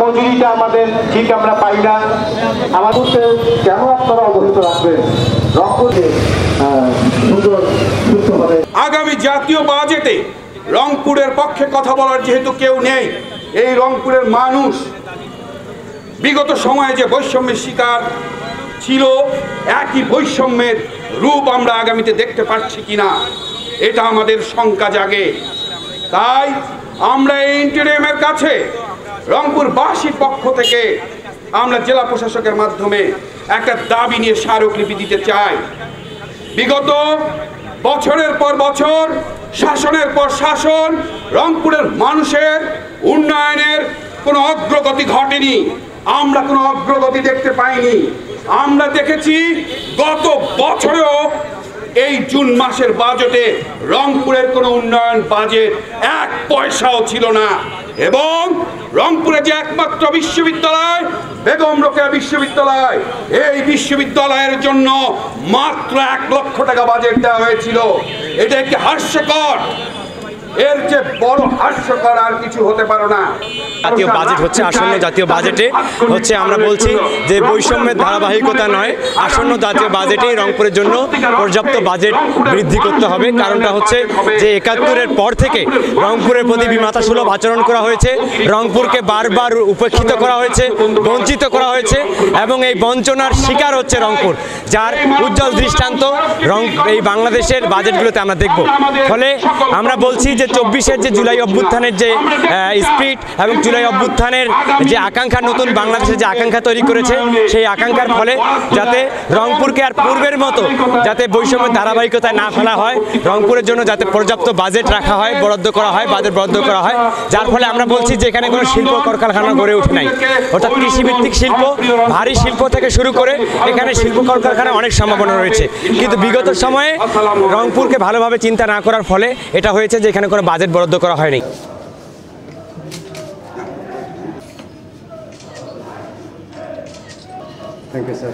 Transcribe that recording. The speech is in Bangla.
মজুরিটা আমাদের ঠিক আমরা পাই না। আমাদের কেন আপনারা অবহিত রাখবেন রংপুরে আগামী জাতীয় বাজেটে রংপুরের পক্ষে কথা বলার যেহেতু কেউ নেই, এই রংপুরের মানুষ বিগত সময়ে যে বৈষম্যের শিকার ছিল, একই বৈষম্যের রূপ আমরা আগামীতে দেখতে পাচ্ছি কিনা এটা আমাদের শঙ্কা জাগে। তাই আমরা এই ইন্টারিমের কাছে রংপুরবাসীর পক্ষ থেকে আমরা জেলা প্রশাসকের মাধ্যমে একটা দাবি নিয়ে স্মারকলিপি দিতে চাই। বিগত বছরের পর বছর, শাসনের পর শাসন রংপুরের মানুষের উন্নয়নের কোনো অগ্রগতি ঘটেনি, আমরা কোনো অগ্রগতি দেখতে পাইনি। আমরা দেখেছি গত বছরেও এই জুন মাসের বাজেটে রংপুরের কোনো উন্নয়ন বাজেট 1 পয়সাও ছিল না, এবং রংপুরে যে একমাত্র বিশ্ববিদ্যালয় বেগম রোকেয়া বিশ্ববিদ্যালয়, এই বিশ্ববিদ্যালয়ের জন্য মাত্র 1 লক্ষ টাকা বাজেট দেওয়া হয়েছিল। এটা একটি হাস্যকর, এর যে বড় হাস্যকর আর কিছু হতে পারে না। জাতীয় বাজেট হচ্ছে আসন্ন জাতীয় বাজেটে হচ্ছে আমরা বলছি যে বৈষম্যের ধারাবাহিকতা নয়, আসন্ন জাতীয় বাজেটেই রংপুরের জন্য পর্যাপ্ত বাজেট বৃদ্ধি করতে হবে। কারণটা হচ্ছে যে 71-এর পর থেকে রংপুরের প্রতি বিমাতাসুলভ আচরণ করা হয়েছে, রংপুরকে বারবার উপেক্ষিত করা হয়েছে, বঞ্চিত করা হয়েছে, এবং এই বঞ্চনার শিকার হচ্ছে রংপুর, যার উজ্জ্বল দৃষ্টান্ত এই বাংলাদেশের বাজেটগুলোতে আমরা দেখব। ফলে আমরা বলছি যে 24-এর যে জুলাই অভ্যুত্থানের যে স্পিরিট এবং জুলাই অভ্যুত্থানের যে আকাঙ্ক্ষা, নতুন বাংলাদেশের যে আকাঙ্ক্ষা তৈরি করেছে, সেই আকাঙ্ক্ষার ফলে যাতে রংপুরকে আর পূর্বের মতো যাতে বৈষম্যের ধারাবাহিকতায় না ফেলা হয়, রংপুরের জন্য যাতে পর্যাপ্ত বাজেট রাখা হয়, বরাদ্দ করা হয়, বাজেট বরাদ্দ করা হয়, যার ফলে আমরা বলছি যে এখানে কোনো শিল্প কলকারখানা গড়ে ওঠে নাই, অর্থাৎ কৃষিভিত্তিক শিল্প, ভারী শিল্প থেকে শুরু করে এখানে শিল্প কলকারখানা অনেক সম্ভাবনা রয়েছে। কিন্তু বিগত সময়ে রংপুরকে ভালোভাবে চিন্তা না করার ফলে এটা হয়েছে যে এখানে কোনো বাজেট বরাদ্দ করা হয়নি। Thank you, sir.